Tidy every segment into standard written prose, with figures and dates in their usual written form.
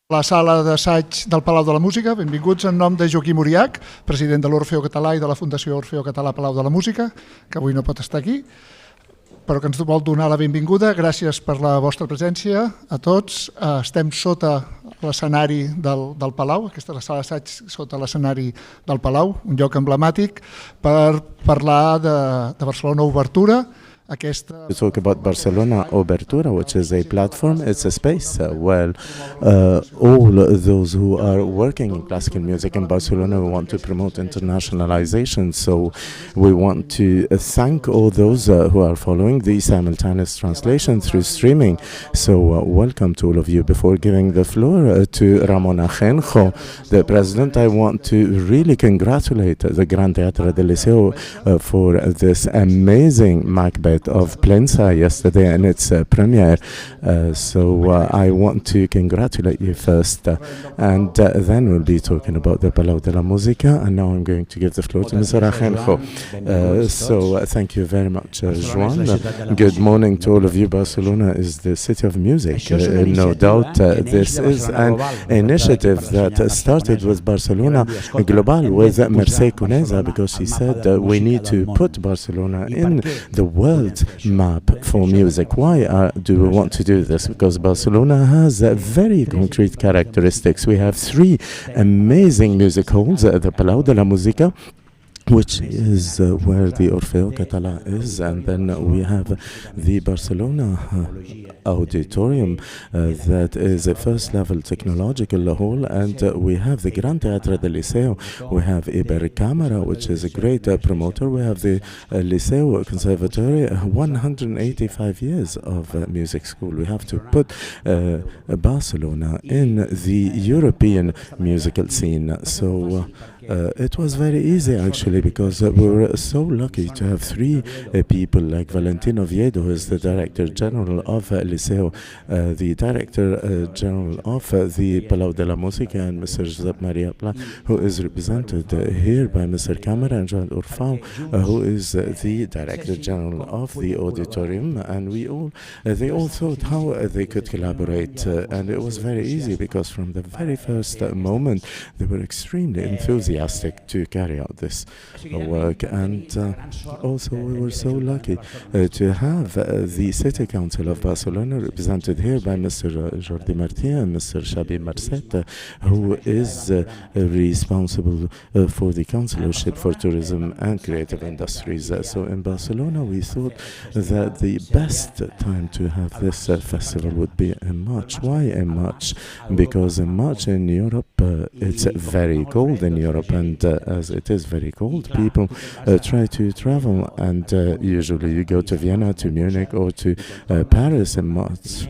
La sala d'assaig del Palau de la Música. Benvinguts en nom de Joaquim Uriach, president de l'Orfeo Català i de la Fundació Orfeo Català Palau de la Música, que avui no pot estar aquí, però que ens vol donar la benvinguda. Gràcies per la vostra presència a tots. Estem sota l'escenari del Palau, aquesta és la sala d'assaig sota l'escenari del Palau, un lloc emblemàtic per parlar de Barcelona Obertura. To talk about Barcelona Obertura, which is a platform. It's a space where all those who are working in classical music in Barcelona want to promote internationalization. So we want to thank all those who are following the simultaneous translation through streaming. So welcome to all of you. Before giving the floor to Ramon Ajenjo, the president, I want to really congratulate the Gran Teatro del Liceo for this amazing Macbeth of Plensa yesterday and its premiere. So I want to congratulate you first, and then we'll be talking about the Palau de la Música. And now I'm going to give the floor to Mr. Ajenjo. So thank you very much, Joan. Good morning to all of you. Barcelona is the city of music. No doubt this is an initiative that started with Barcelona Global with Mercè Conesa, because she said we need to put Barcelona in the world map for music. Why do we want to do this? Because Barcelona has very concrete characteristics. We have three amazing music halls, the Palau de la Música, which is where the Orfeo Català is, and then we have the Barcelona Auditorium that is a first-level technological hall, and we have the Gran Teatro del Liceo. We have Ibercamera, which is a great promoter. We have the Liceo Conservatory, 185 years of music school. We have to put Barcelona in the European musical scene. So it was very easy, actually, because we were so lucky to have three people like Valentino Oviedo, who is the Director General of Liceo, the Director General of the Palau de la Música, and Mr. Josep Maria Pla, who is represented here by Mr. Camera, and Joan Urfau, who is the Director General of the Auditorium. And they all thought how they could collaborate, and it was very easy, because from the very first moment they were extremely enthusiastic to carry out this work. And also we were so lucky to have the City Council of Barcelona represented here by Mr. Jordi Martí and Mr. Xavi Marcet, who is responsible for the Councillorship for Tourism and Creative Industries. So in Barcelona we thought that the best time to have this festival would be in March. Why in March? Because in March in Europe it's very cold in Europe, and as it is very cold, people try to travel, and usually you go to Vienna, to Munich, or to Paris in March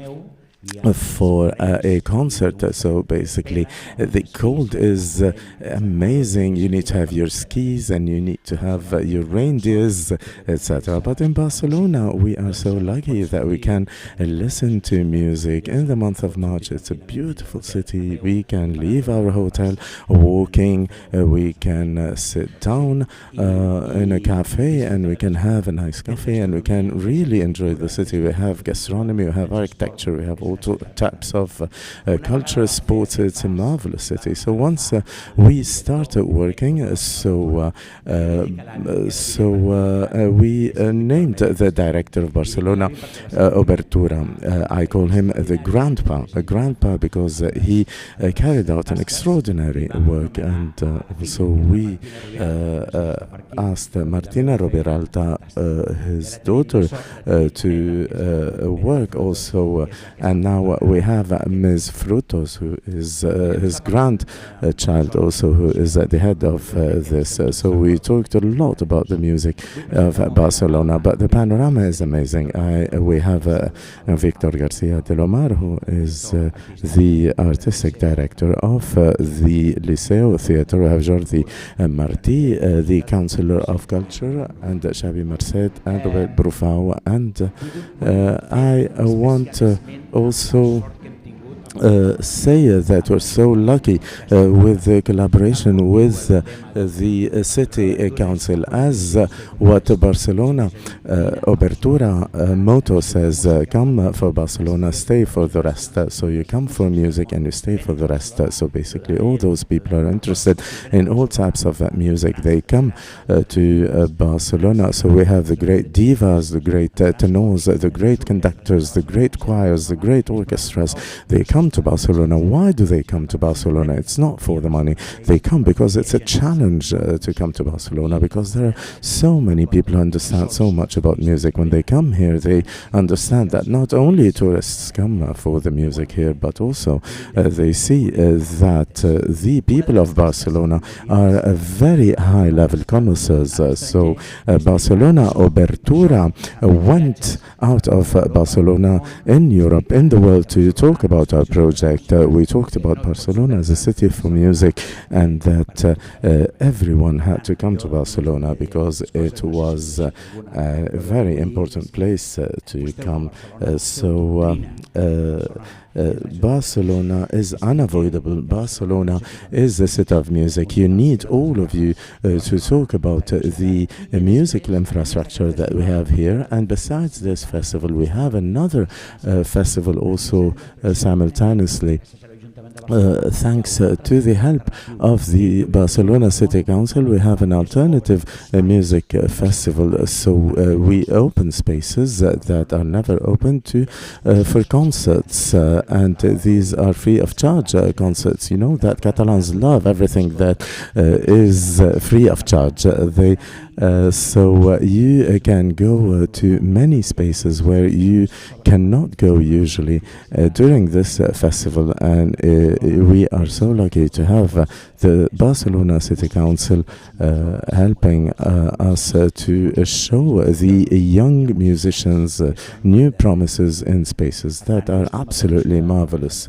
for a concert. So basically the cold is amazing. You need to have your skis, and you need to have your reindeers, etc. But in Barcelona we are so lucky that we can listen to music in the month of March. It's a beautiful city. We can leave our hotel walking, we can sit down in a cafe, and we can have a nice coffee, and we can really enjoy the city. We have gastronomy, we have architecture, we have all types of culture, sports. It's a marvelous city. So once we started working, we named the director of Barcelona Obertura. I call him the grandpa, because he carried out an extraordinary work, and so we asked Martina Roberalta, his daughter, to work also, and now we have Ms. Frutos, who is his grandchild also, who is at the head of this. So we talked a lot about the music of Barcelona, but the panorama is amazing. We have Victor Garcia de Lomar, who is the artistic director of the Liceo Theatre. We have Jordi Martí, the Councillor of Culture, and Xavi Marcet, and Robert Brufau. And I want also say that we're so lucky with the collaboration with the city council, as what Barcelona Obertura motto says, come for Barcelona, stay for the rest. So you come for music and you stay for the rest. So basically all those people are interested in all types of music. They come to Barcelona. So we have the great divas, the great tenors, the great conductors, the great choirs, the great orchestras. They come to Barcelona. Why do they come to Barcelona? It's not for the money. They come because it's a challenge to come to Barcelona, because there are so many people who understand so much about music. When they come here, they understand that not only tourists come for the music here, but also they see that the people of Barcelona are very high-level connoisseurs. So Barcelona Obertura went out of Barcelona in Europe, in the world, to talk about our project. We talked about Barcelona as a city for music, and that everyone had to come to Barcelona because it was a very important place to come. Barcelona is unavoidable. Barcelona is the city of music. You need all of you to talk about the musical infrastructure that we have here. And besides this festival, we have another festival also simultaneously. Thanks to the help of the Barcelona City Council, we have an alternative music festival. So we open spaces that are never open for concerts, and these are free of charge concerts. You know that Catalans love everything that is free of charge. So you can go to many spaces where you cannot go usually during this festival, and we are so lucky to have the Barcelona City Council helping us to show the young musicians new promises in spaces that are absolutely marvelous.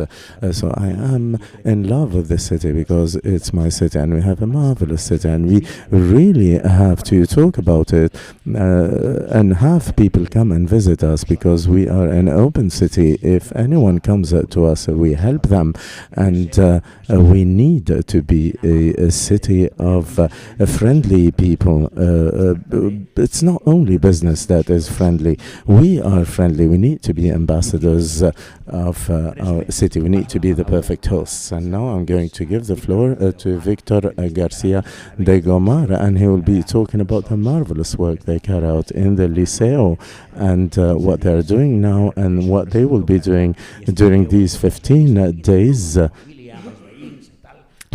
So I am in love with this city because it's my city, and we have a marvelous city, and we really have to talk about it and have people come and visit us, because we are an open city. If anyone comes to us, we help them, and we need to be a city of friendly people. It's not only business that is friendly. We are friendly. We need to be ambassadors of our city. We need to be the perfect hosts. And now I'm going to give the floor to Victor Garcia de Gomara, and he will be talking about the marvelous work they carry out in the Liceo, and what they're doing now and what they will be doing during these 15 days.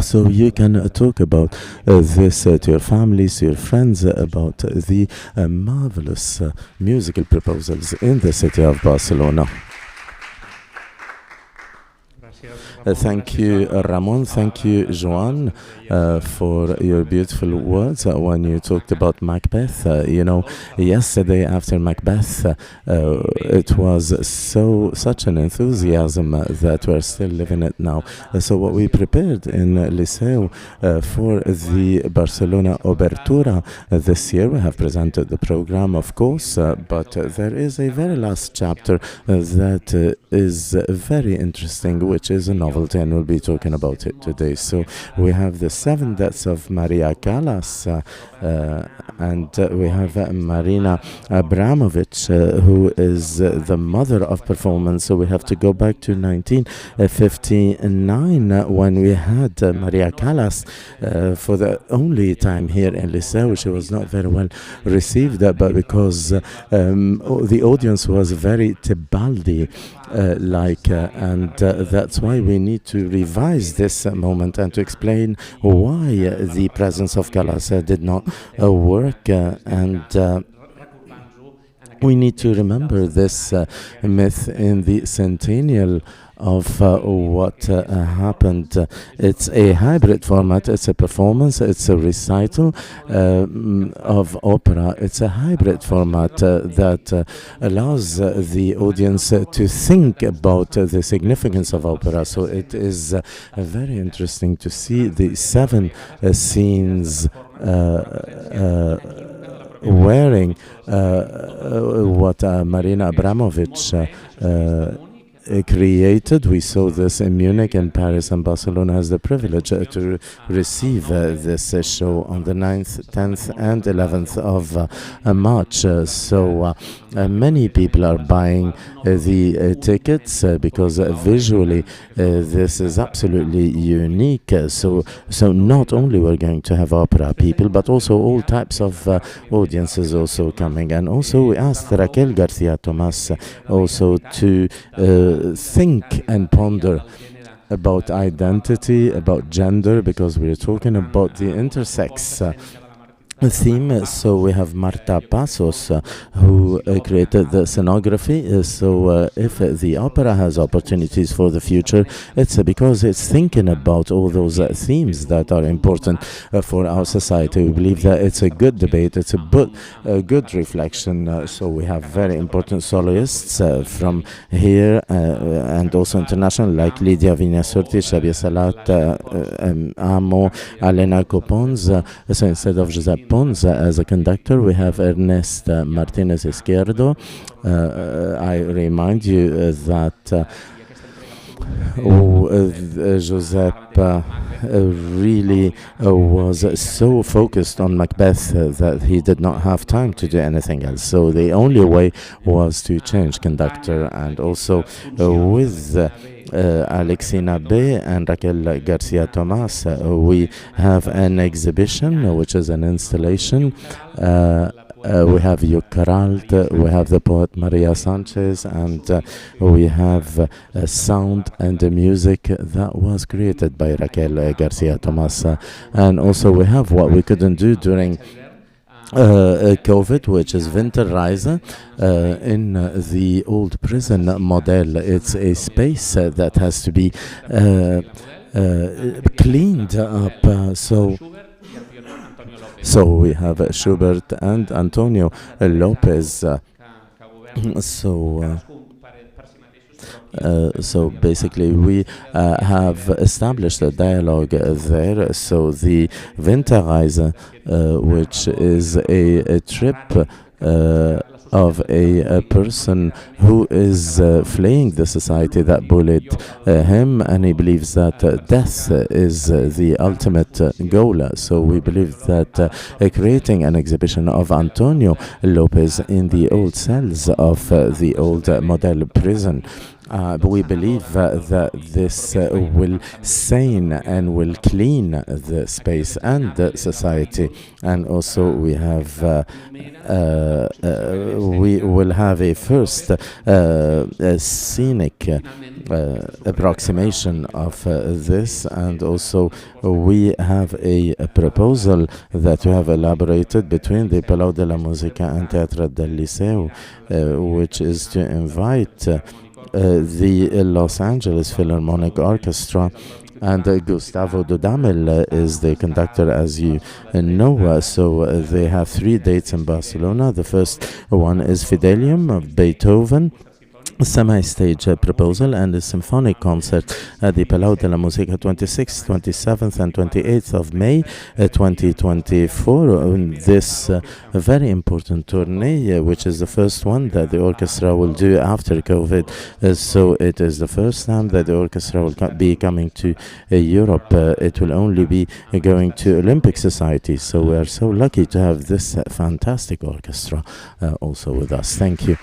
So you can talk about this to your families, to your friends, about the marvelous musical proposals in the city of Barcelona. Thank you, Ramon. Thank you, Joan, for your beautiful words when you talked about Macbeth. Yesterday after Macbeth, it was such an enthusiasm that we're still living it now. So what we prepared in Liceo for the Barcelona Obertura this year, we have presented the program, of course, but there is a very last chapter that is very interesting, which is a novelty, and we'll be talking about it today. So we have the 7 Deaths of Maria Callas, and we have Marina Abramovich, who is the mother of performance. So we have to go back to 1959 when we had Maria Callas for the only time here in Liceo. She was not very well received, but because the audience was very Tebaldi and that's why we need to revise this moment and to explain why the presence of Callas did not work, and we need to remember this myth in the centennial of what happened. It's a hybrid format, it's a performance, it's a recital of opera. It's a hybrid format that allows the audience to think about the significance of opera. So it is very interesting to see the 7 scenes wearing what Marina Abramovich created. We saw this in Munich and Paris, and Barcelona has the privilege to receive this show on the 9th, 10th and 11th of March. So many people are buying the tickets because visually this is absolutely unique. So not only we're going to have opera people, but also all types of audiences also coming. And also we asked Raquel Garcia Tomas also to think and ponder about identity, about gender, because we're talking about the intersex theme. So we have Marta Pasos who created the scenography. So if the opera has opportunities for the future, it's because it's thinking about all those themes that are important for our society. We believe that it's a good debate, it's a good reflection. So we have very important soloists from here and also international, like Lydia Vignasurti, Xavier Salat, Amo, Alena Copons. So instead of Giuseppe Pons as a conductor, we have Ernest Martinez Izquierdo. I remind you that Giuseppe really was so focused on Macbeth that he did not have time to do anything else. So the only way was to change conductor, and also with Alexina Bey and Raquel Garcia Tomas, we have an exhibition, which is an installation. We have Yucaralt, we have the poet Maria Sanchez, and we have sound and music that was created by Raquel Garcia Tomas. And also we have what we couldn't do during COVID, which is Winterreise in the old prison model. It's a space that has to be cleaned up. So we have Schubert and Antonio Lopez. So basically we have established a dialogue there. So the Winterreise, which is a trip of a person who is fleeing the society that bullied him, and he believes that death is the ultimate goal. So we believe that creating an exhibition of Antonio Lopez in the old cells of the old model prison, we believe that this will sane and will clean the space and the society. And also we have we will have a first scenic approximation of this, and also we have a proposal that we have elaborated between the Palau de la Musica and Teatro del Liceo, which is to invite the Los Angeles Philharmonic Orchestra, and Gustavo Dudamel is the conductor, as you know. So they have 3 dates in Barcelona. The first one is Fidelium of Beethoven, a semi-stage proposal, and a symphonic concert at the Palau de la Musica 26th, 27th and 28th of May 2024. This very important tournée, which is the first one that the orchestra will do after COVID. So it is the first time that the orchestra will be coming to Europe. It will only be going to Olympic Society. So we are so lucky to have this fantastic orchestra also with us. Thank you.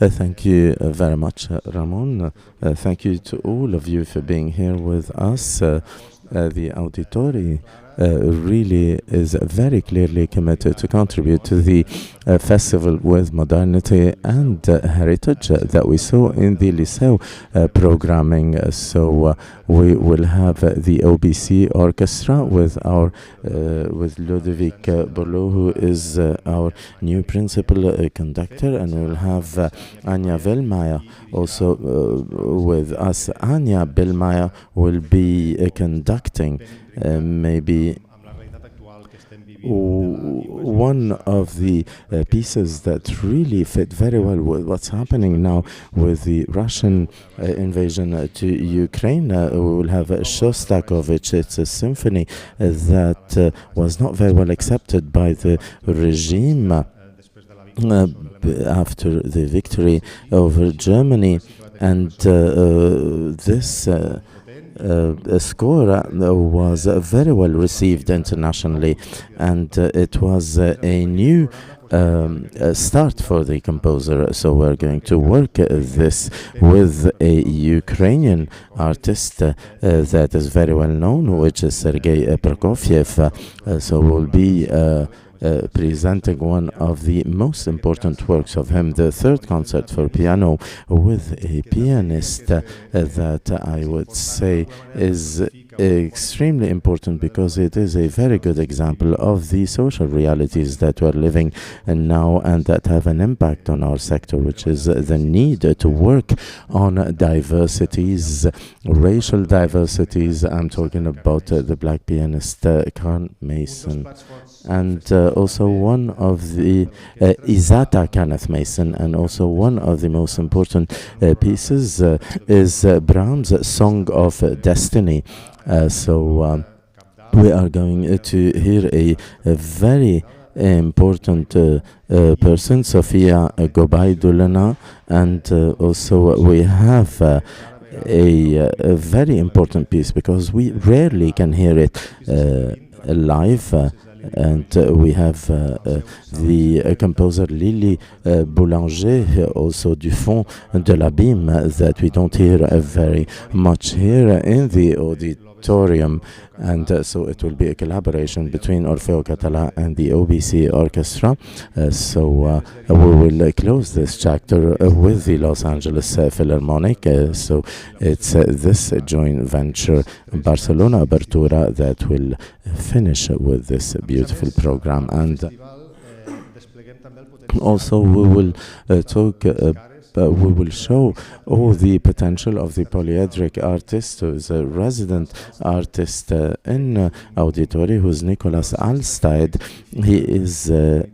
Thank you very much, Ramon. Thank you to all of you for being here with us. The Auditori really is very clearly committed to contribute to the festival with modernity and heritage that we saw in the Liceo programming. So we will have the OBC Orchestra with our with Ludovic Borloo, who is our new principal conductor, and we will have Anya Velmaya also with us. Anya Belmaya will be conducting maybe one of the pieces that really fit very well with what's happening now with the Russian invasion to Ukraine. We will have Shostakovich. It's a symphony that was not very well accepted by the regime after the victory over Germany, and this score was very well received internationally, and it was a new start for the composer. So we're going to work this with a Ukrainian artist that is very well known, which is Sergei Prokofiev. So we'll be presenting one of the most important works of him, the third concert for piano, with a pianist that I would say is extremely important, because it is a very good example of the social realities that we're living in now and that have an impact on our sector, which is the need to work on diversities, racial diversities. I'm talking about the black pianist Carl Mason, and also one of the Isata Kenneth Mason, and also one of the most important pieces is Brahms' Song of Destiny. So we are going to hear a very important person, Sofia Gobaidulina, and also we have a very important piece, because we rarely can hear it live. And we have the composer Lily Boulanger, also du fond de l'abîme, that we don't hear very much here in the auditorium. And so it will be a collaboration between Orfeo Català and the OBC Orchestra. So we will close this chapter with the Los Angeles Philharmonic. So it's this joint venture, Barcelona Obertura, that will finish with this beautiful program. And also we will talk we will show all the potential of the polyedric artist, who is a resident artist in Auditori, who's Nicolas Alsteid. He is a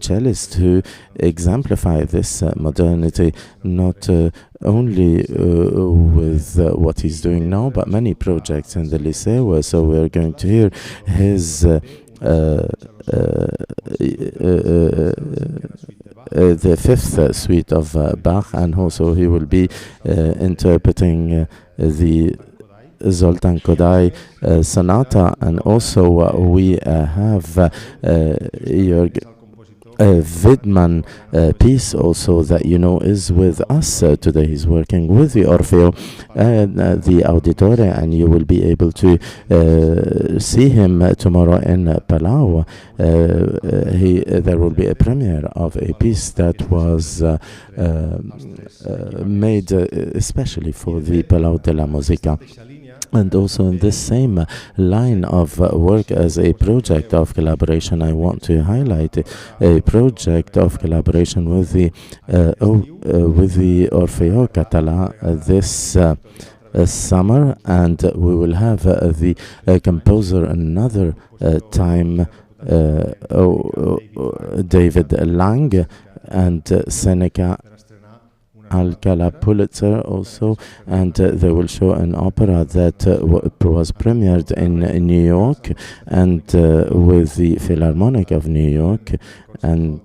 cellist who exemplifies this modernity, not only with what he's doing now, but many projects in the Liceo. So we're going to hear his the fifth suite of Bach, and also he will be interpreting the Zoltán Kodály sonata, and also we have Jörg Widmann piece also that is with us today. He's working with the Orfeo and the Auditore, and you will be able to see him tomorrow in Palau. There will be a premiere of a piece that was made especially for the Palau de la Música. And also in this same line of work as a project of collaboration, I want to highlight a project of collaboration with the Orfeo Català this summer, and we will have the composer another time, David Lang, and Seneca Alcala Pulitzer also, and they will show an opera that was premiered in New York and with the Philharmonic of New York, and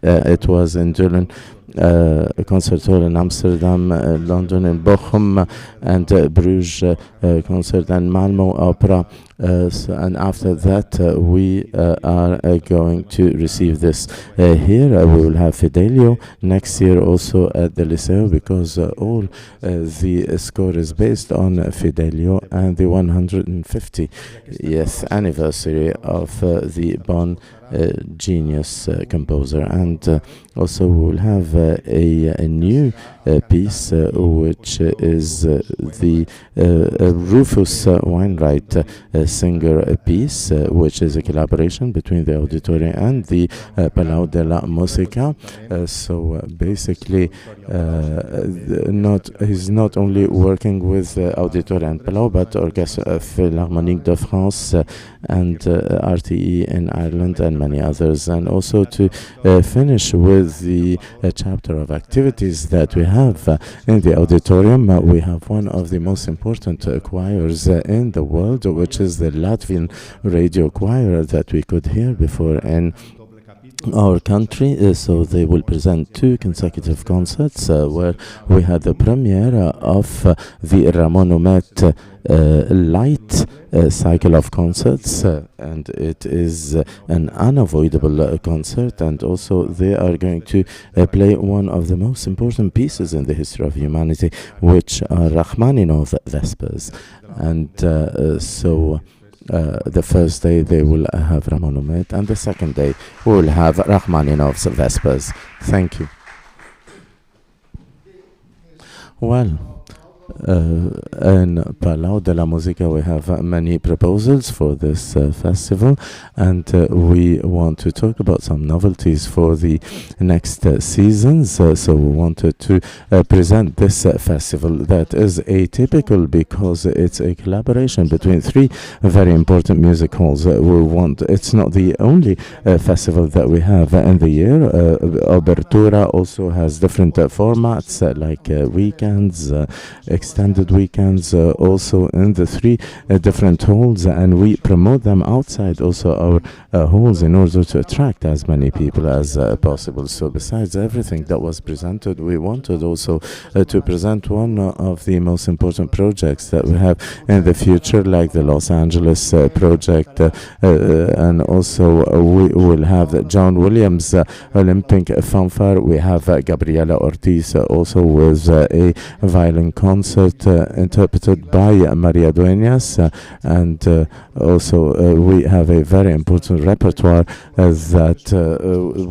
it was in Dublin, a concert hall in Amsterdam, London, and Bochum, and Bruges concert, and Malmo Opera. And after that, we are going to receive this here. We will have Fidelio next year also at the Liceo, because all the score is based on Fidelio and the 150th anniversary of the Bonn genius composer. And also we will have a new piece, which is the Rufus Wainwright singer piece, which is a collaboration between the Auditorio and the Palau de la Música. So basically, he's not only working with Auditorio and Palau, but Orchestre Philharmonique de France and RTE in Ireland and many others. And also to finish with the chapter of activities that we have in the auditorium, we have one of the most important choirs in the world, which is the Latvian radio choir that we could hear before in our country. So they will present 2 consecutive concerts where we had the premiere of the Ramon Humet light cycle of concerts, and it is an unavoidable concert, and also they are going to play one of the most important pieces in the history of humanity, which are Rachmaninov Vespers. And so the first day they will have Ramon Humet, and the second day we will have Rachmaninov's Vespers. Thank you. Well, in Palau de la Música we have many proposals for this festival, and we want to talk about some novelties for the next seasons. So we wanted to present this festival that is atypical because it's a collaboration between 3 very important music halls. It's not the only festival that we have in the year. Obertura also has different formats like weekends, extended weekends, also in the 3 different halls, and we promote them outside also our halls in order to attract as many people as possible. So besides everything that was presented, we wanted also to present one of the most important projects that we have in the future, like the Los Angeles project, and also we will have the John Williams Olympic Fanfare. We have Gabriela Ortiz also with a violin concert interpreted by Maria Dueñas, and also we have a very important repertoire that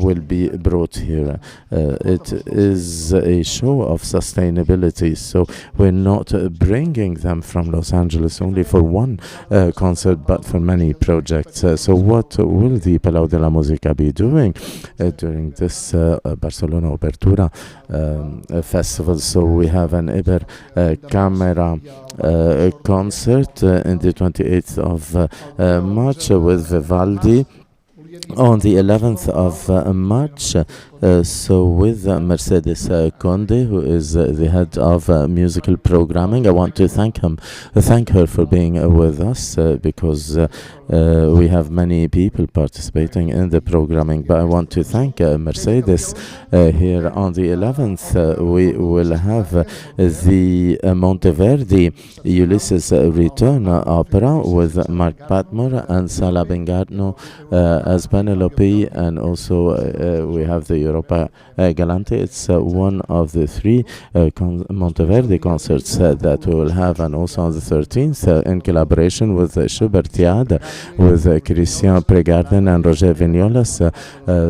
will be brought here. It is a show of sustainability, so we're not bringing them from Los Angeles only for one concert, but for many projects. So what will the Palau de la Música be doing during this Barcelona Obertura festival? So we have an Iber Camera concert in the 28th of March with Vivaldi. On the 11th of March, so with Mercedes Conde, who is the head of musical programming. I want to thank her for being with us because we have many people participating in the programming. But I want to thank Mercedes. Here on the 11th, we will have the Monteverdi Ulysses Return opera with Mark Patmore and Sala Bengarno as Penelope, and also we have the Europa Galante. It's one of the 3 Monteverdi concerts that we will have, and also on the 13th in collaboration with Schubertiade with Christian Pregarden and Roger Vignolas.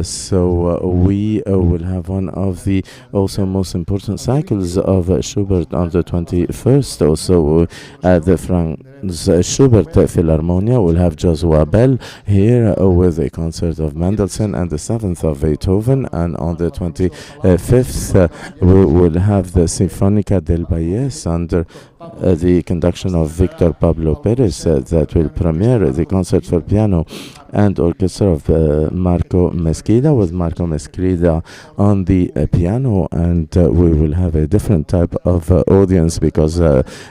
So we will have one of the also most important cycles of Schubert on the 21st. Also at the Franz Schubert Philharmonia we'll have Joshua Bell here with a concert of Mendelssohn and the 7th of Beethoven, and on the 25th we will have the Sinfonica del Valles under the conduction of Victor Pablo Perez that will premiere the concert for piano and orchestra of Marco Mesquida, with Marco Mesquida on the piano, and we will have a different type of audience because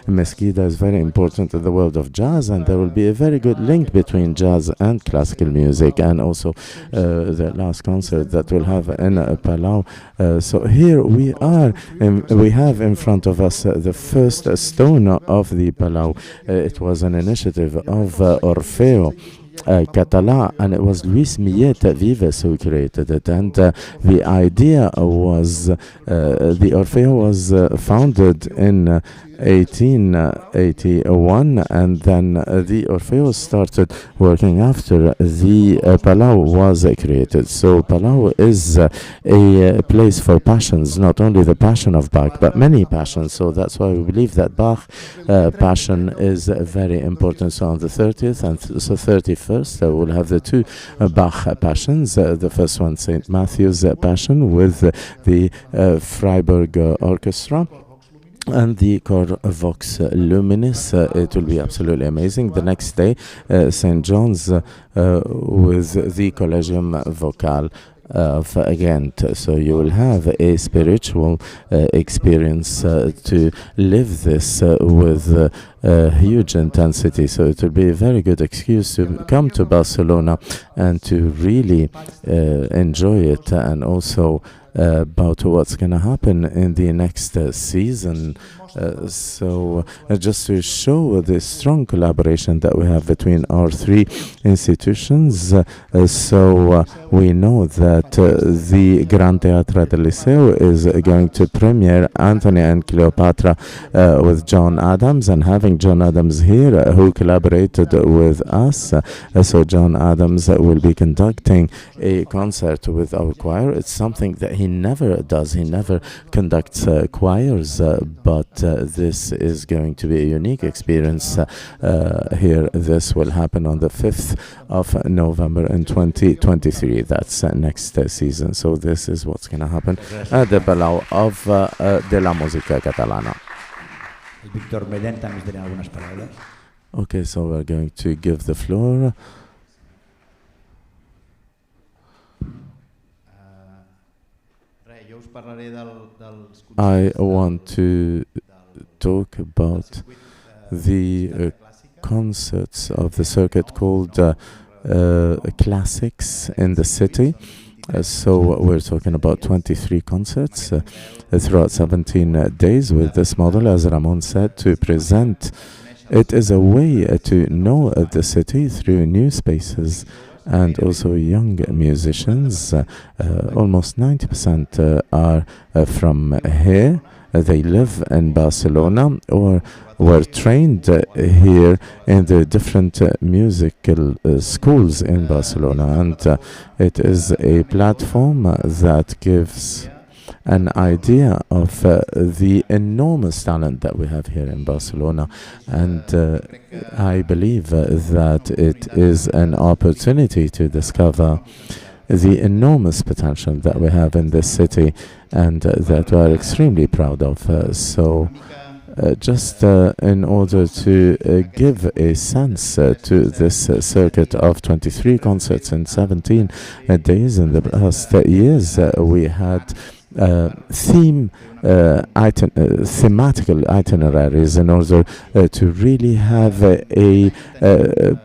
Mesquida is very important in the world of jazz, and there will be a very good link between jazz and classical music, and also the last concert that we'll have in Palau. So here we are, we have in front of us the first stone of the Palau. It was an initiative of Orfeo Català, and it was Luis Millet Vives who created it, and the idea was the Orfeo was founded in 1881, and then the Orfeo started working after the Palau was created. So Palau is a place for passions, not only the passion of Bach, but many passions. So that's why we believe that Bach passion is very important. So on the 30th and so 31st, we'll have the two Bach passions. The first one, St. Matthew's Passion, with the Freiburg Orchestra and the Cor Vox Luminis. It will be absolutely amazing. The next day, St. John's with the Collegium Vocal of Ghent. So you will have a spiritual experience to live this with huge intensity. So it will be a very good excuse to come to Barcelona and to really enjoy it, and also about what's going to happen in the next season. So just to show the strong collaboration that we have between our three institutions, we know that the Gran Teatro del Liceo is going to premiere Anthony and Cleopatra with John Adams, and having John Adams here who collaborated with us. So John Adams will be conducting a concert with our choir. It's something that he never does. He never conducts choirs, but this is going to be a unique experience here. This will happen on the 5th of November in 2023. That's next season. So this is what's going to happen at the Palau of de la Música Catalana. Víctor Medem també tenia algunes paraules. Okay, so we're going to give the floor. I want to talk about the concerts of the circuit called Classics in the City. So we're talking about 23 concerts throughout 17 days with this model, as Ramon said, to present. It is a way to know the city through new spaces and also young musicians. Almost 90% are from here. They live in Barcelona or were trained here in the different musical schools in Barcelona, and it is a platform that gives an idea of the enormous talent that we have here in Barcelona, and I believe that it is an opportunity to discover the enormous potential that we have in this city, and that we are extremely proud of. Just in order to give a sense to this circuit of 23 concerts in 17 days in the past years, we had thematical itineraries in order to really have a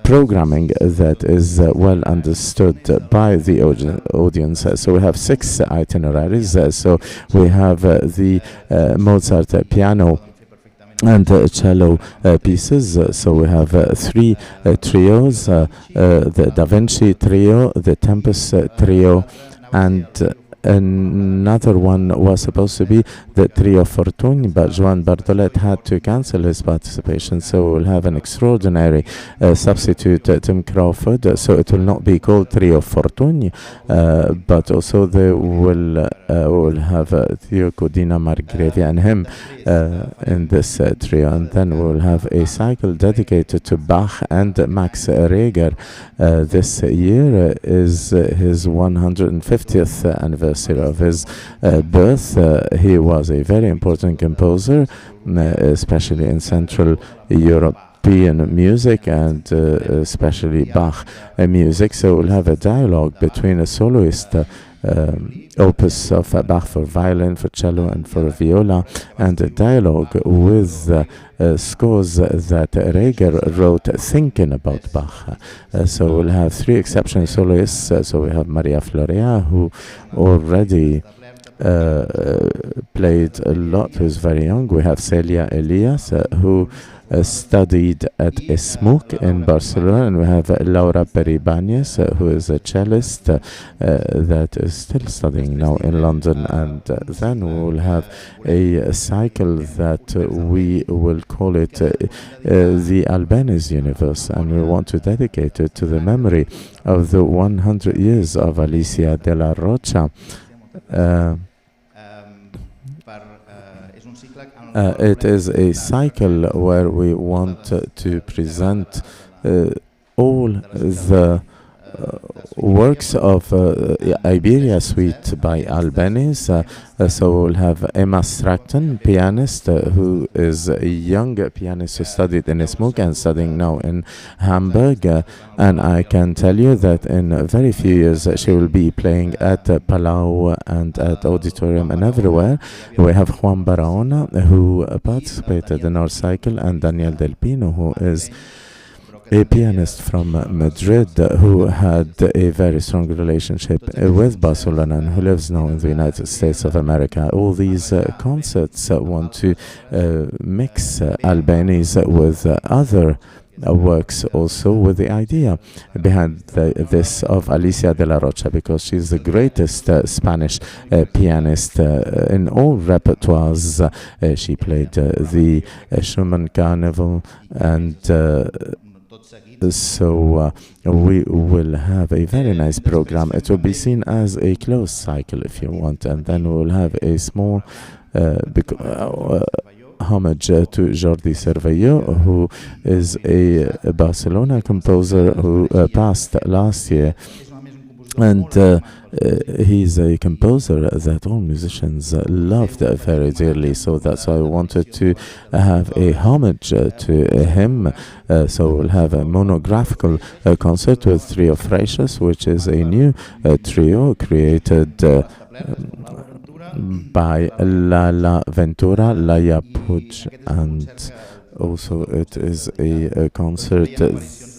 programming that is well understood by the audience. So we have 6 itineraries. So we have the Mozart piano and cello pieces. So we have 3 trios, the Da Vinci trio, the Tempest trio, and another one was supposed to be the Trio Fortuny, but Joan Bartolet had to cancel his participation, so we'll have an extraordinary substitute, Tim Crawford. So it will not be called Trio Fortuny, but also they will have Theo Codina, Margravia and him in this trio, and then we'll have a cycle dedicated to Bach and Max Reger. This year is his 150th anniversary of his birth. He was a very important composer, especially in Central European music and especially Bach music. So we'll have a dialogue between a soloist opus of Bach for violin, for cello and for viola, and a dialogue with scores that Reger wrote thinking about Bach. So we'll have 3 exceptional soloists. So we have Maria Florea, who already played a lot, who's very young. We have Celia Elias, who studied at ESMUC in Barcelona, and we have Laura Peribanes, who is a cellist that is still studying now in London. And then we will have a cycle that we will call it the Albanese Universe, and we want to dedicate it to the memory of the 100 years of Alicia de la Rocha. It is a cycle where we want to present all the works of Iberia Suite by Albanese. So we'll have Emma Stratton, pianist, who is a young pianist who studied in ESMUG and studying now in Hamburg. And I can tell you that in very few years she will be playing at Palau and at Auditorium and everywhere. We have Juan Barahona, who participated in our cycle, and Daniel Del Pino, who is a pianist from Madrid who had a very strong relationship with Barcelona and who lives now in the United States of America. All these concerts want to mix Albanese with other works, also with the idea behind this of Alicia de la Rocha, because she's the greatest Spanish pianist in all repertoires. She played the Schumann Carnival, and so we will have a very nice program. It will be seen as a closed cycle, if you want, and then we will have a small homage to Jordi Cervello, who is a Barcelona composer who passed last year. And he's a composer that all musicians loved very dearly, so that's why I wanted to have a homage to him. So we'll have a monographical concert with Trio Freixas, which is a new trio created by Lala Ventura, Laia Puig, and also it is a concert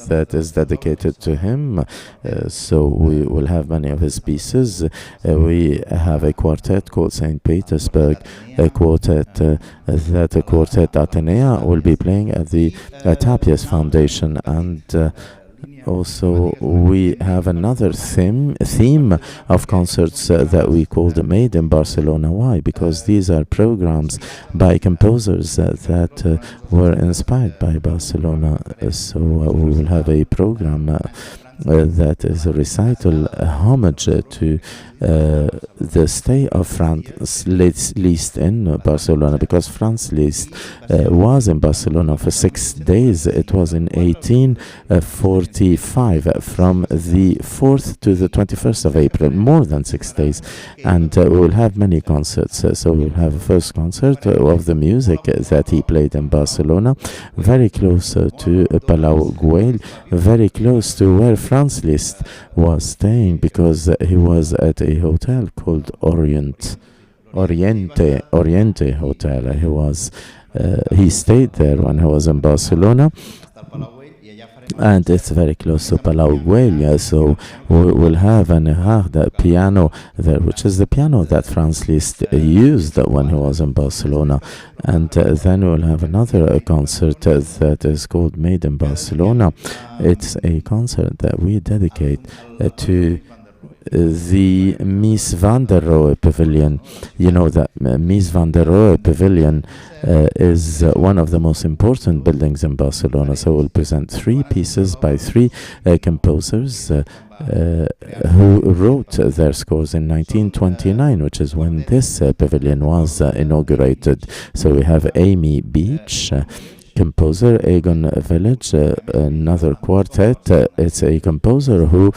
that is dedicated to him. So we will have many of his pieces. We have a quartet called St. Petersburg, a quartet that a quartet Atenea will be playing at the Tapias Foundation, and also we have another theme of concerts that we called Made in Barcelona. Why? Because these are programs by composers that were inspired by Barcelona. So we will have a program that is a recital, a homage to the stay of Franz Liszt in Barcelona, because Franz Liszt was in Barcelona for 6 days. It was in 1845, from the 4th to the 21st of April, more than 6 days. And we will have many concerts. So we'll have a first concert of the music that he played in Barcelona, very close to Palau Güell, very close to where Franz Liszt was staying, because he was at a hotel called Oriente Hotel. He stayed there when he was in Barcelona, and it's very close to Palau Güell. So we'll have an Erard piano there, which is the piano that Franz Liszt used when he was in Barcelona. And then we'll have another concert that is called Made in Barcelona. It's a concert that we dedicate to the Mies van der Rohe Pavilion. You know that Mies van der Rohe Pavilion is one of the most important buildings in Barcelona. So we'll present 3 pieces by 3 composers who wrote their scores in 1929, which is when this pavilion was inaugurated. So we have Amy Beach, composer, Egon Village, another quartet. It's a composer who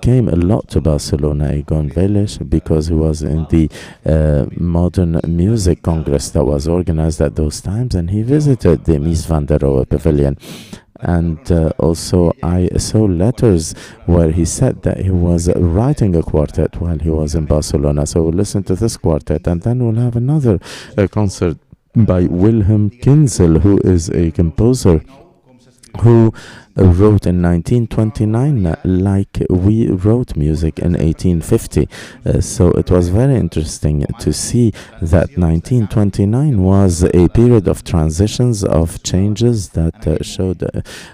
came a lot to Barcelona, Egon Village, because he was in the Modern Music Congress that was organized at those times, and he visited the Mies van der Rohe Pavilion. And also I saw letters where he said that he was writing a quartet while he was in Barcelona. So we'll listen to this quartet, and then we'll have another concert by Wilhelm Kinzel, who is a composer who wrote in 1929 like we wrote music in 1850. So it was very interesting to see that 1929 was a period of transitions, of changes that showed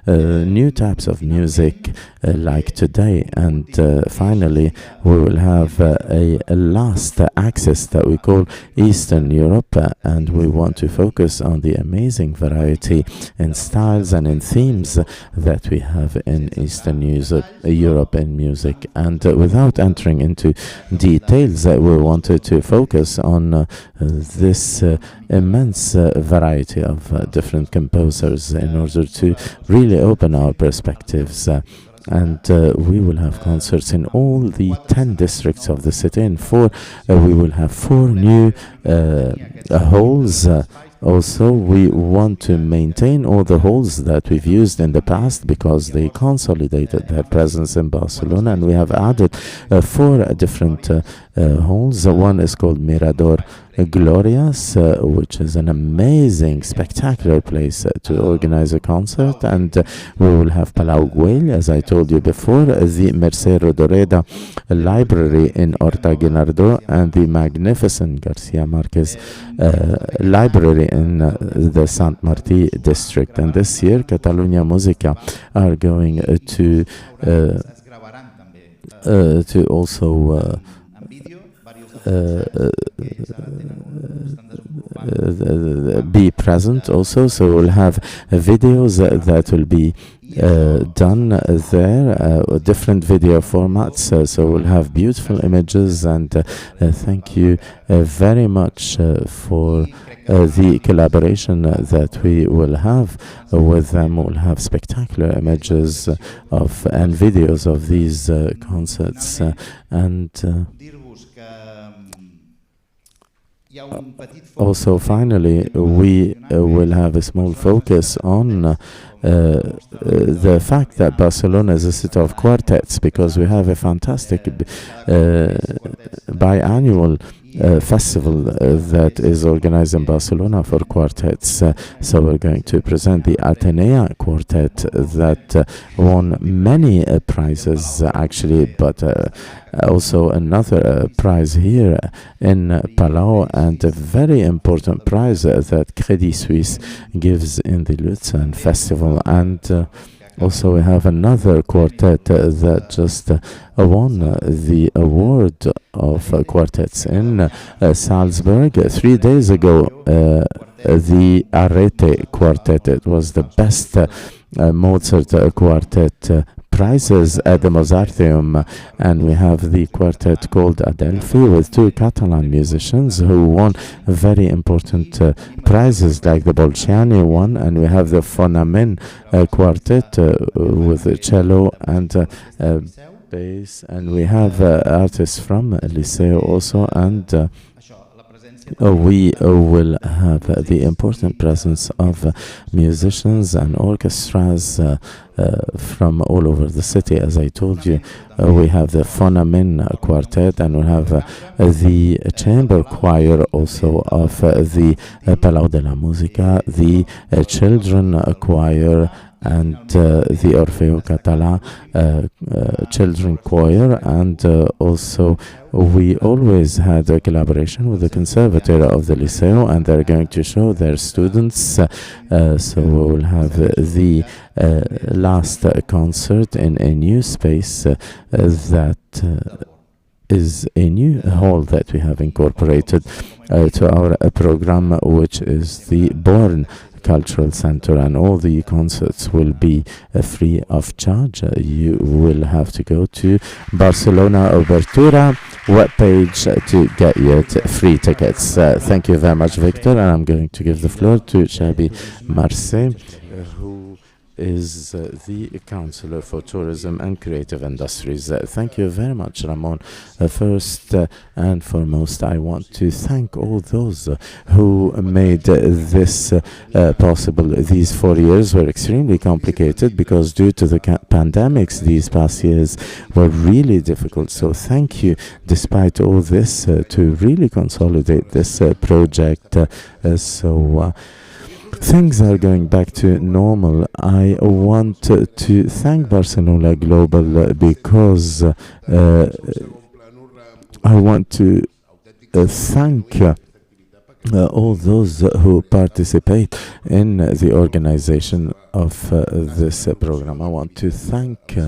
new types of music like today. And finally, we will have a last axis that we call Eastern Europe, and we want to focus on the amazing variety in styles and in themes that we have in Eastern Europe in music. And without entering into details, we wanted to focus on this immense variety of different composers in order to really open our perspectives. And we will have concerts in all the 10 districts of the city. And we will have 4 new halls. Also, we want to maintain all the halls that we've used in the past because they consolidated their presence in Barcelona, and we have added 4 different halls. One is called Mirador Glorias, which is an amazing, spectacular place to organize a concert, and we will have Palau Güell, as I told you before, the Mercè Rodoreda Library in Horta Guinardó, and the magnificent Garcia Marquez Library in the Sant Martí district. And this year, Catalunya Música are going to also be present also, so we'll have videos that will be done there, different video formats, so we'll have beautiful images. And thank you very much for the collaboration that we will have with them. We'll have spectacular images and videos of these concerts. Also, finally, we will have a small focus on the fact that Barcelona is a city of quartets, because we have a fantastic biannual festival that is organized in Barcelona for quartets. So we're going to present the Atenea Quartet that won many prizes actually, but also another prize here in Palau, and a very important prize that Credit Suisse gives in the Luzern Festival. And also we have another quartet that just won the award of quartets in Salzburg 3 days ago, the RdP quartet. It was the best Mozart quartet prizes at the Mozarteum. And we have the quartet called Adelphi with 2 Catalan musicians who won very important prizes, like the Bolciani one. And we have the Fonamen quartet with the cello and bass, and we have artists from Liceo also. And we will have the important presence of musicians and orchestras from all over the city. As I told you, we have the Fonamen quartet, and we have the chamber choir also of the Palau de la Música, the children choir, and the Orfeo Català children choir. And also we always had a collaboration with the Conservatoire of the Liceo, and they're going to show their students. So we will have the last concert in a new space that is a new hall that we have incorporated to our program, which is the Born Cultural Center, and all the concerts will be free of charge. You will have to go to Barcelona Obertura webpage to get your free tickets. Thank you very much, Victor, and I'm going to give the floor to Xabi Marcé, who is the Councillor for Tourism and Creative Industries. Thank you very much, Ramon. First and foremost, I want to thank all those who made this possible. These 4 years were extremely complicated because due to the pandemics, these past years were really difficult. So thank you, despite all this, to really consolidate this project. things are going back to normal, I want to thank Barcelona Global because I want to thank all those who participate in the organization of this program. I want to thank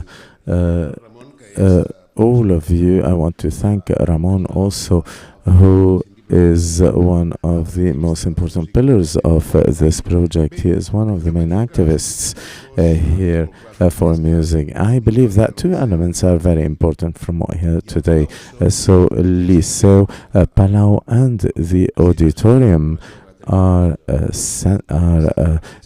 all of you. I want to thank Ramon also, who is one of the most important pillars of this project. He is one of the main activists here for music. I believe that two elements are very important from what I heard today. So Liceo Palau and the auditorium are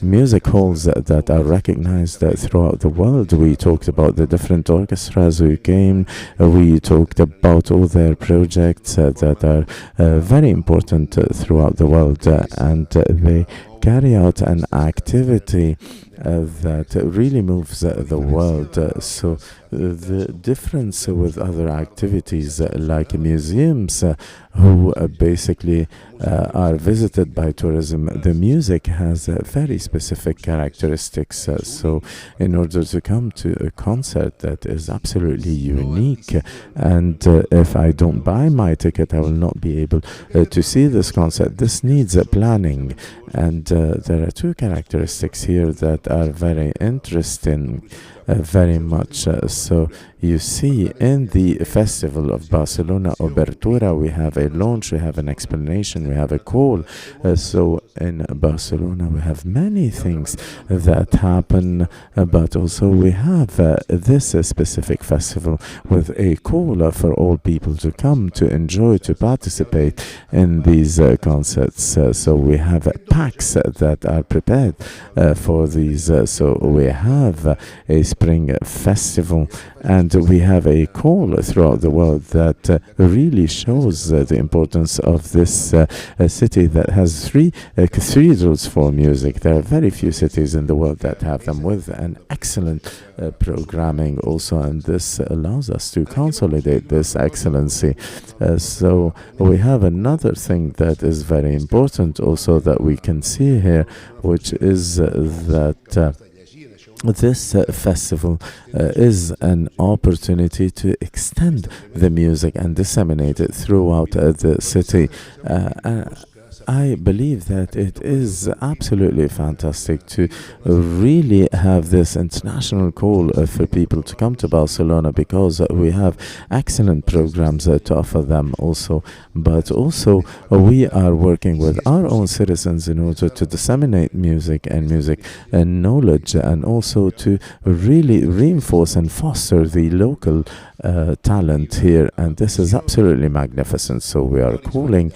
music halls that are recognized throughout the world. We talked about the different orchestras who came. We talked about all their projects that are very important throughout the world, and they carry out an activity that really moves the world. So the difference with other activities like museums who basically are visited by tourism, the music has very specific characteristics. So in order to come to a concert that is absolutely unique, and if I don't buy my ticket, I will not be able to see this concert. This needs planning, and there are two characteristics here that are very interesting. Very much so. You see, in the festival of Barcelona Obertura, we have a launch, we have an explanation, we have a call. So in Barcelona, we have many things that happen, but also we have this specific festival with a call for all people to come, to enjoy, to participate in these concerts. So we have packs that are prepared for these. So we have a spring festival, and we have a call throughout the world that really shows the importance of this city that has three cathedrals for music. There are very few cities in the world that have them, with an excellent programming also, and this allows us to consolidate this excellency. So we have another thing that is very important also that we can see here, which is that this festival is an opportunity to extend the music and disseminate it throughout the city. I believe that it is absolutely fantastic to really have this international call for people to come to Barcelona, because we have excellent programs to offer them also. But also we are working with our own citizens in order to disseminate music and music and knowledge, and also to really reinforce and foster the local talent here. And this is absolutely magnificent. So we are calling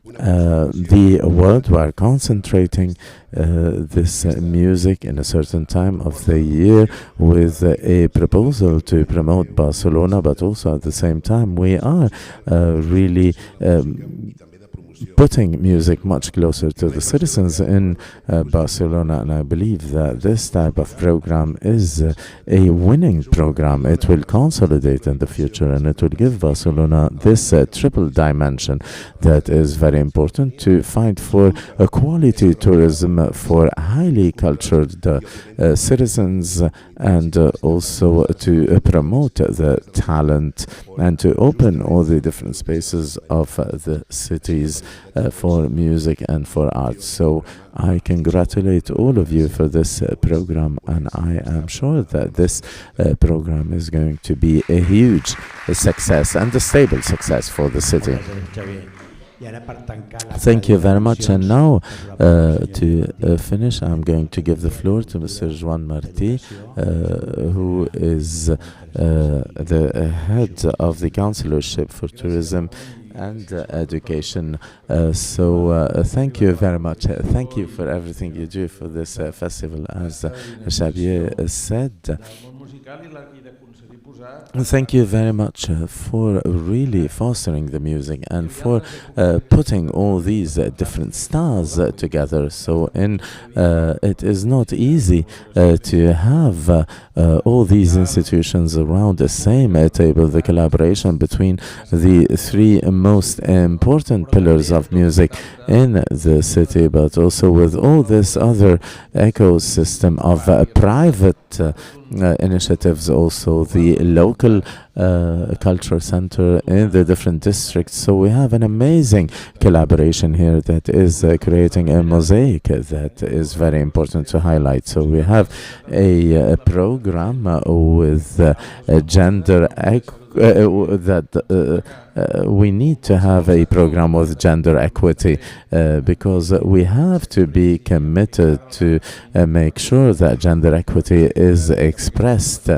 the world, we are concentrating this music in a certain time of the year with a proposal to promote Barcelona, but also at the same time we are really putting music much closer to the citizens in Barcelona. And I believe that this type of program is a winning program. It will consolidate in the future, and it will give Barcelona this triple dimension that is very important to fight for a quality tourism for highly cultured citizens, and also to promote the talent and to open all the different spaces of the cities for music and for art. So I congratulate all of you for this program, and I am sure that this program is going to be a huge success and a stable success for the city. Thank you very much. And now, to finish, I'm going to give the floor to Mr. Joan Martí, who is the head of the Councillorship for Tourism and education. Thank you very much. Thank you for everything you do for this festival. As Xavier said, Thank you very much for really fostering the music and for putting all these different stars together. So, it is not easy to have all these institutions around the same table. The collaboration between the three most important pillars of music in the city, but also with all this other ecosystem of private initiatives, also the local culture center in the different districts. So we have an amazing collaboration here that is creating a mosaic that is very important to highlight. So we have a program with gender we need to have a program with gender equity because we have to be committed to make sure that gender equity is expressed.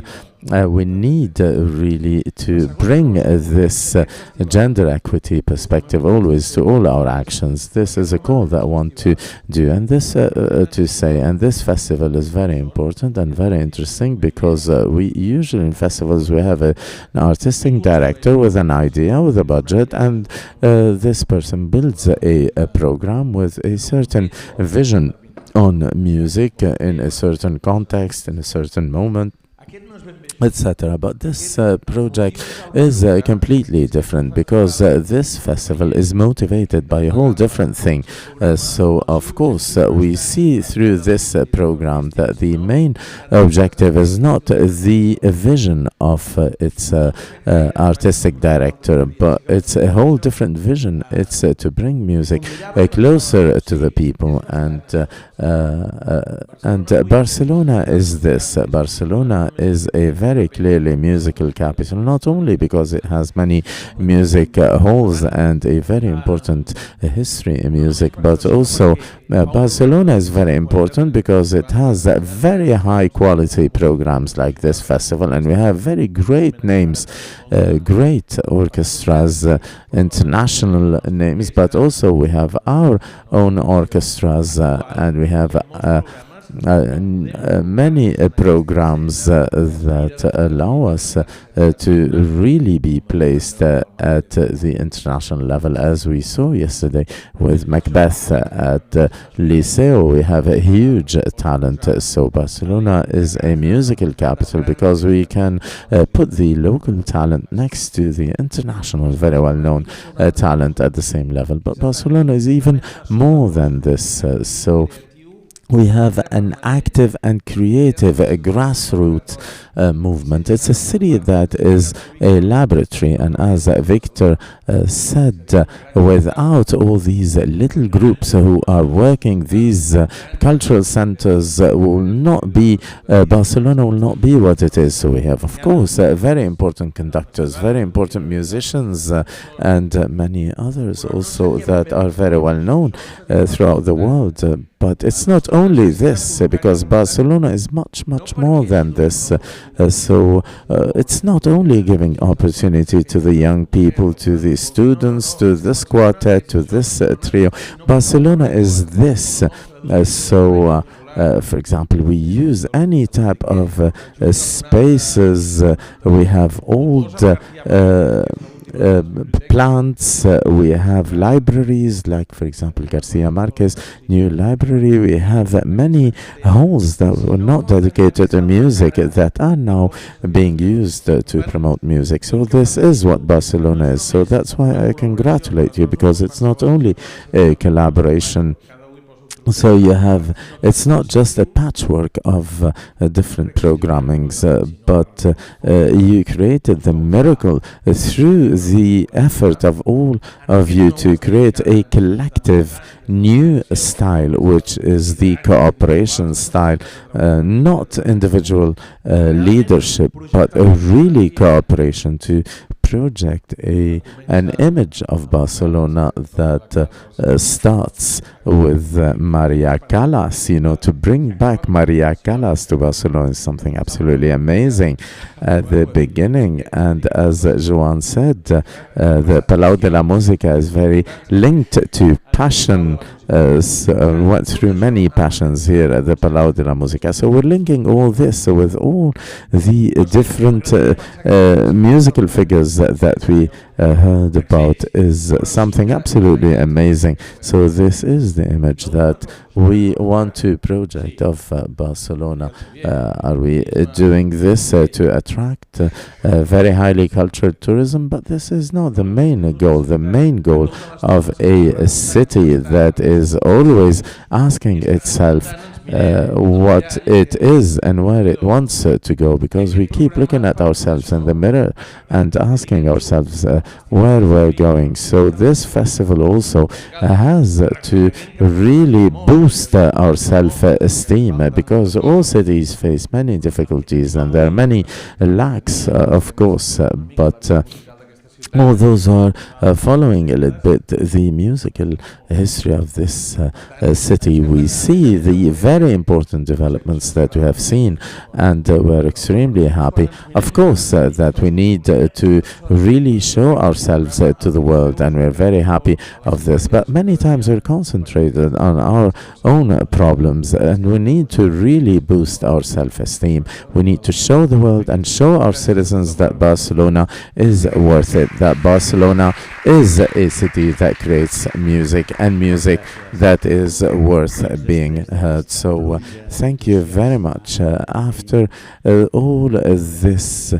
We need really to bring this gender equity perspective always to all our actions. This is a call that I want to do, and this to say. And this festival is very important and very interesting because we usually in festivals we have an artistic director with an idea, with a budget, and this person builds a program with a certain vision on music in a certain context, in a certain moment, etc. But this project is completely different because this festival is motivated by a whole different thing. So, of course, we see through this program that the main objective is not the vision of its artistic director, but it's a whole different vision. It's to bring music closer to the people, and Barcelona is this. Barcelona is a very clearly musical capital, not only because it has many music halls and a very important history in music, but also Barcelona is very important because it has very high quality programs like this festival, and we have very great names, great orchestras, international names, but also we have our own orchestras, and we have many programs that allow us to really be placed at the international level, as we saw yesterday with Macbeth at Liceo. We have a huge talent. So Barcelona is a musical capital because we can put the local talent next to the international, very well-known talent at the same level. But Barcelona is even more than this. So we have an active and creative grassroots movement. It's a city that is a laboratory, and as Victor said, without all these little groups who are working, these cultural centers will not be, Barcelona will not be what it is. So we have, of course, very important conductors, very important musicians, and many others also that are very well known throughout the world. But it's not only this, because Barcelona is much, much more than this. So it's not only giving opportunity to the young people, to the students, to this quartet, to this trio. Barcelona is this. For example, we use any type of spaces. We have old plants, we have libraries, like for example Garcia Marquez new library. We have many halls that were not dedicated to music that are now being used to promote music. So this is what Barcelona is. So that's why I congratulate you, because it's not only a collaboration. So you have, it's not just a patchwork of different programmings, but you created the miracle through the effort of all of you to create a collective new style, which is the cooperation style, not individual leadership, but a really cooperation to project an image of Barcelona that starts with Maria Callas. You know, to bring back Maria Callas to Barcelona is something absolutely amazing at the beginning. And as Joan said, the Palau de la Música is very linked to passion, went through many passions here at the Palau de la Música. So we're linking all this with all the different musical figures that we heard about is something absolutely amazing. So this is the image that we want to project of Barcelona. Are we doing this to attract very highly cultured tourism? But this is not the main goal. The main goal of a city that is always asking itself what it is and where it wants to go, because we keep looking at ourselves in the mirror and asking ourselves where we're going. So this festival also has to really boost our self-esteem, because all cities face many difficulties and there are many lacks, of course, but all those are following a little bit the musical history of this city. We see the very important developments that we have seen, and we're extremely happy. Of course, that we need to really show ourselves to the world, and we're very happy of this. But many times we're concentrated on our own problems, and we need to really boost our self-esteem. We need to show the world and show our citizens that Barcelona is worth it, that Barcelona is a city that creates music, and music that is worth being heard. So thank you very much. After all this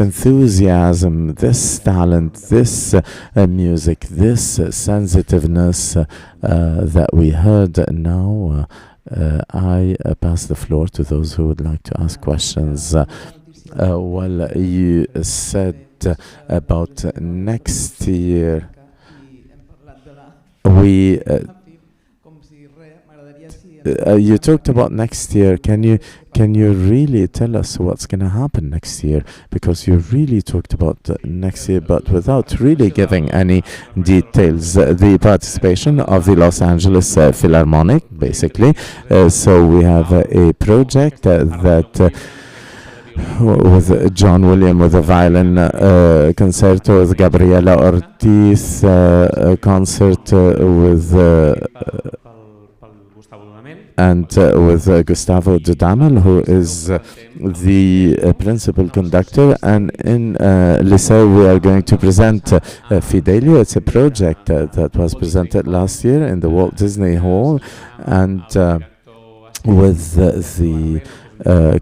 enthusiasm, this talent, this music, this sensitiveness that we heard now, I pass the floor to those who would like to ask questions. Well, you said about next year. You talked about next year. Can you really tell us what's going to happen next year? Because you really talked about next year, but without really giving any details. The participation of the Los Angeles Philharmonic, basically. So we have a project that with John William with a violin concerto, with Gabriela Ortiz concert with Gustavo Dudamel, who is the principal conductor. And in Liceu we are going to present Fidelio. It's a project that was presented last year in the Walt Disney Hall, and with the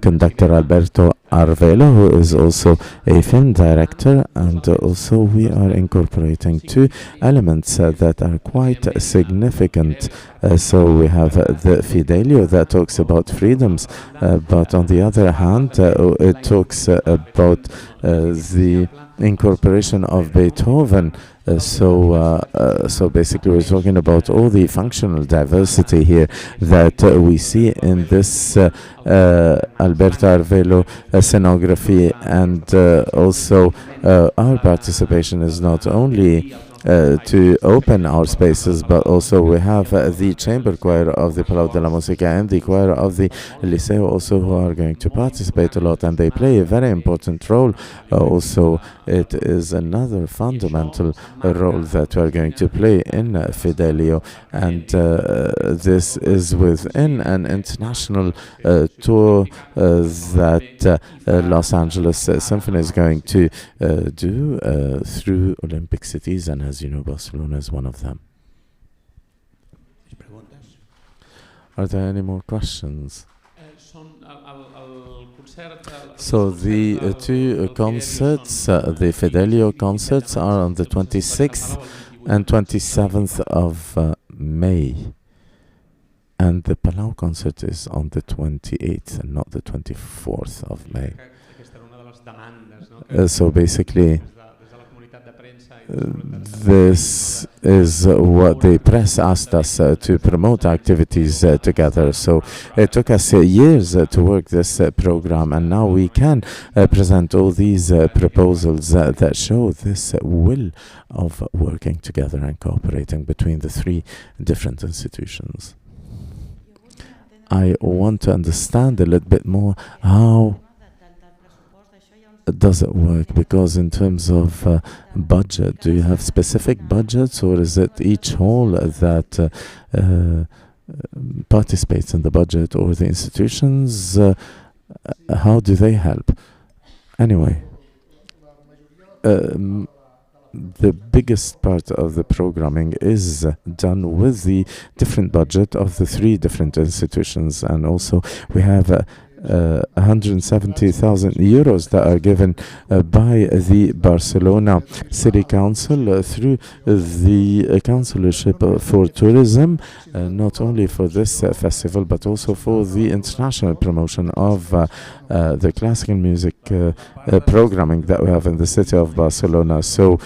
conductor Alberto Arvelo, who is also a film director, and also we are incorporating two elements that are quite significant. So we have the Fidelio that talks about freedoms, but on the other hand, it talks about the incorporation of Beethoven. So basically we're talking about all the functional diversity here that we see in this Alberto Arvelo scenography, and also our participation is not only to open our spaces, but also we have the chamber choir of the Palau de la Música and the choir of the Liceu also, who are going to participate a lot, and they play a very important role. Also, it is another fundamental role that we are going to play in Fidelio, and this is within an international tour that Los Angeles Symphony is going to do through Olympic cities, and as you know, Barcelona is one of them. Are there any more questions? So the two concerts, the Fidelio concerts, are on the 26th and 27th of May. And the Palau concert is on the 28th and not the 24th of May. So basically, this is what the press asked us to promote activities together. So it took us years to work this program, and now we can present all these proposals that show this will of working together and cooperating between the three different institutions. I want to understand a little bit more how does it work? Because in terms of budget, do you have specific budgets, or is it each hall that participates in the budget, or the institutions? How do they help? Anyway, the biggest part of the programming is done with the different budget of the 3 different institutions, and also we have 170,000 euros that are given by the Barcelona City Council through the Councillorship for Tourism, not only for this festival but also for the international promotion of the classical music programming that we have in the city of Barcelona. So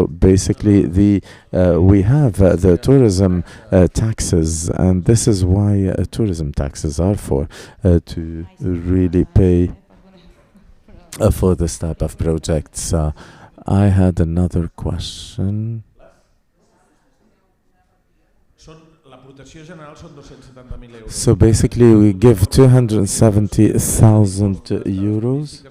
basically we have the tourism taxes, and this is why tourism taxes are for to really pay for this type of projects. I had another question. So basically we give 270,000 euros.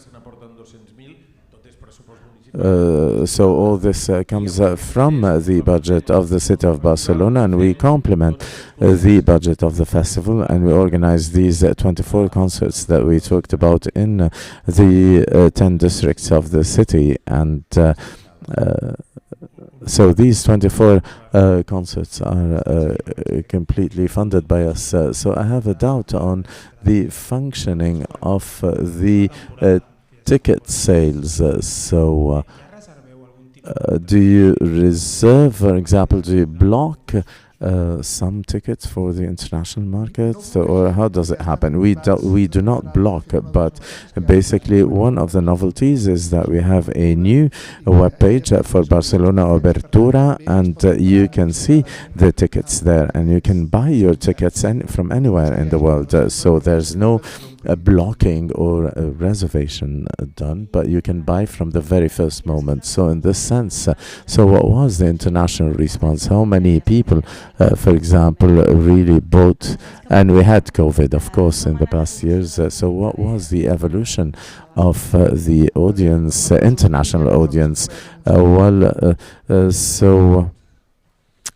So all this comes from the budget of the city of Barcelona, and we complement the budget of the festival, and we organize these 24 concerts that we talked about in the 10 districts of the city. And so these 24 concerts are completely funded by us. So I have a doubt on the functioning of the ticket sales. Do you reserve, for example, do you block some tickets for the international markets, or how does it happen? We do not block, but basically one of the novelties is that we have a new webpage for Barcelona Obertura, and you can see the tickets there, and you can buy your tickets from anywhere in the world. So there's no blocking or a reservation done, but you can buy from the very first moment. So in this sense, so what was the international response? How many people, for example, really bought? And we had COVID, of course, in the past years. So what was the evolution of the audience, international audience? So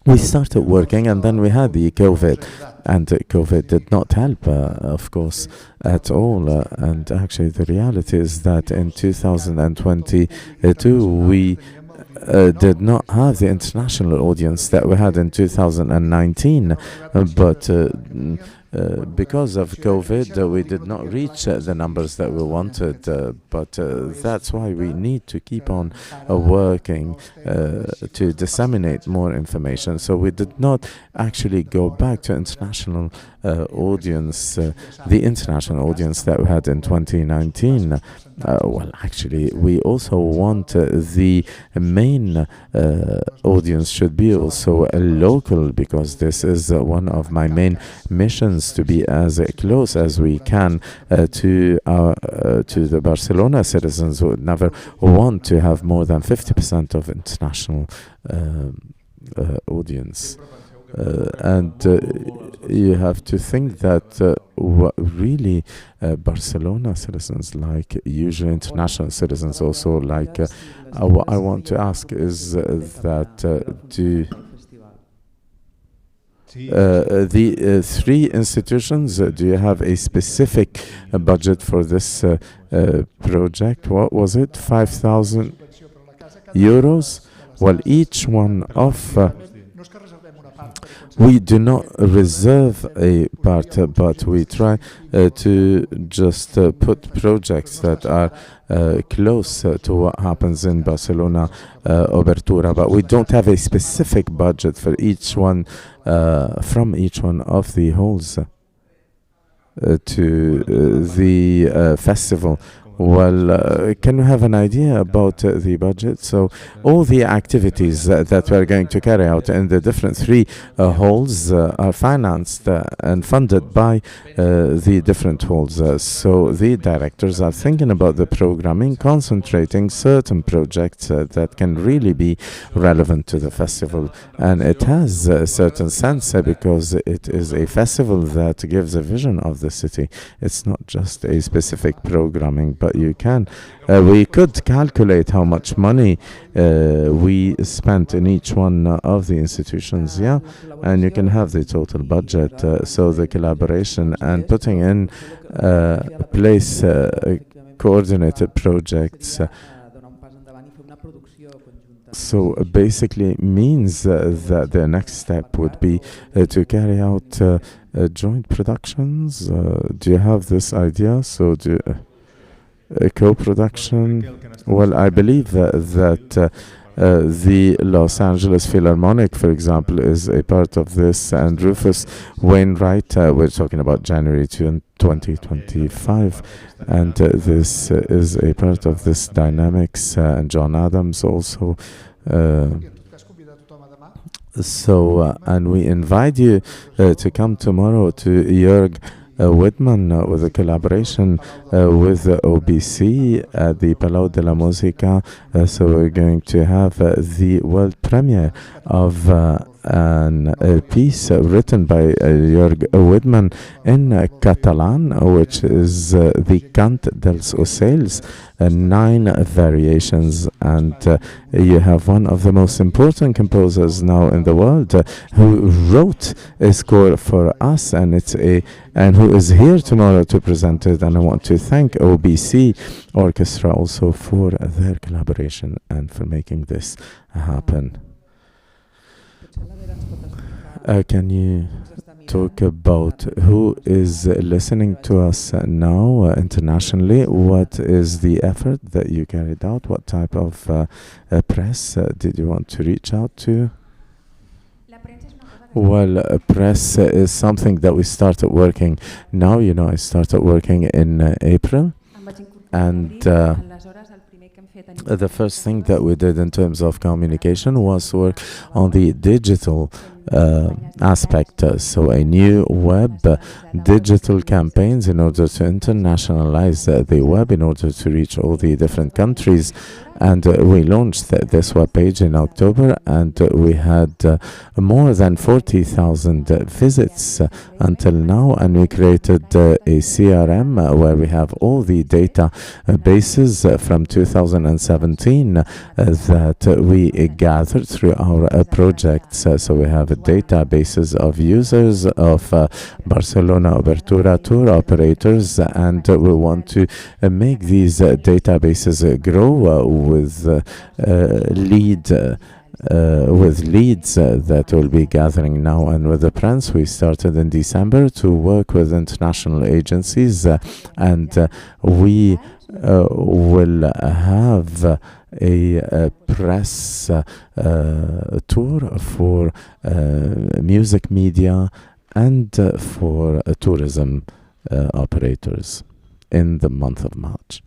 we started working, and then we had the COVID, and COVID did not help, of course, at all. And actually, the reality is that in 2022, we did not have the international audience that we had in 2019, but because of COVID, we did not reach the numbers that we wanted, but that's why we need to keep on working to disseminate more information. So we did not actually go back to international audience, the international audience that we had in 2019. Well, actually, we also want the main audience should be also local, because this is one of my main missions, to be as close as we can to the Barcelona citizens who would never want to have more than 50% of international audience. And you have to think that what really Barcelona citizens like, usually international citizens also like. What I want to ask is that the 3 institutions, do you have a specific budget for this project? What was it? 5,000 euros? Well, each one of we do not reserve a part, but we try to just put projects that are close to what happens in Barcelona Obertura, but we don't have a specific budget for each one, from each one of the halls to the festival. Well, can we have an idea about the budget? So all the activities that we're going to carry out in the different 3 halls are financed and funded by the different halls. So the directors are thinking about the programming, concentrating certain projects that can really be relevant to the festival. And it has a certain sense because it is a festival that gives a vision of the city. It's not just a specific programming, but that you can. We could calculate how much money we spent in each one of the institutions, and you can have the total budget. So the collaboration and putting in place coordinated projects. So basically means that the next step would be to carry out joint productions. Do you have this idea? So co-production? Well, I believe that the Los Angeles Philharmonic, for example, is a part of this, and Rufus Wainwright, we're talking about January 2025, and this is a part of this dynamics, and John Adams also. And we invite you to come tomorrow to Jörg Whitman with a collaboration with OBC at the Palau de la Música. So we're going to have the world premiere of a piece written by Jörg Whitman in Catalan, which is the Cant dels Ocells, 9 variations, and you have one of the most important composers now in the world who wrote a score for us, and who is here tomorrow to present it. And I want to thank OBC Orchestra also for their collaboration and for making this happen. Can you talk about who is listening to us now internationally? What is the effort that you carried out? What type of press did you want to reach out to? Well, press is something that we started working now. I started working in April, and the first thing that we did in terms of communication was work on the digital aspect. So a new web, digital campaigns in order to internationalize the web, in order to reach all the different countries. And we launched this webpage in October, and we had more than 40,000 visits until now. And we created a CRM where we have all the data bases from 2017 that we gathered through our projects. So we have databases of users of Barcelona Obertura tour operators, and we want to make these databases grow with leads that will be gathering now. And with the Prince, we started in December to work with international agencies, and we will have a press tour for music media and for tourism operators in the month of March.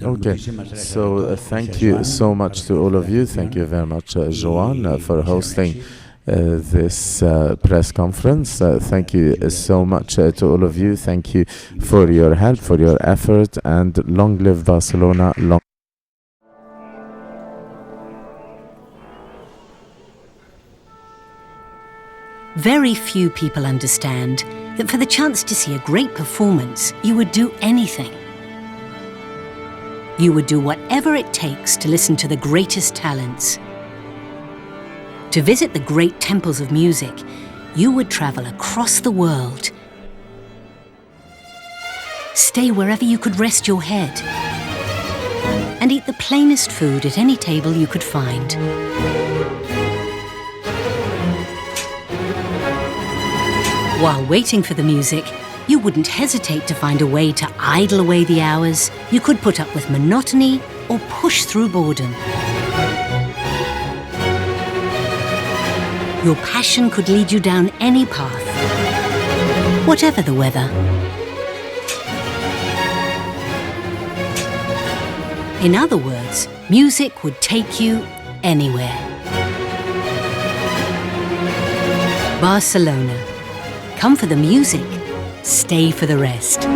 Okay, so thank you so much to all of you. Thank you very much, Joan, for hosting this press conference. Thank you so much to all of you. Thank you for your help, for your effort, and long live Barcelona. Very few people understand that for the chance to see a great performance, you would do anything. You would do whatever it takes to listen to the greatest talents. To visit the great temples of music, you would travel across the world. Stay wherever you could rest your head. And eat the plainest food at any table you could find. While waiting for the music, you wouldn't hesitate to find a way to idle away the hours. You could put up with monotony or push through boredom. Your passion could lead you down any path, whatever the weather. In other words, music would take you anywhere. Barcelona. Come for the music, stay for the rest.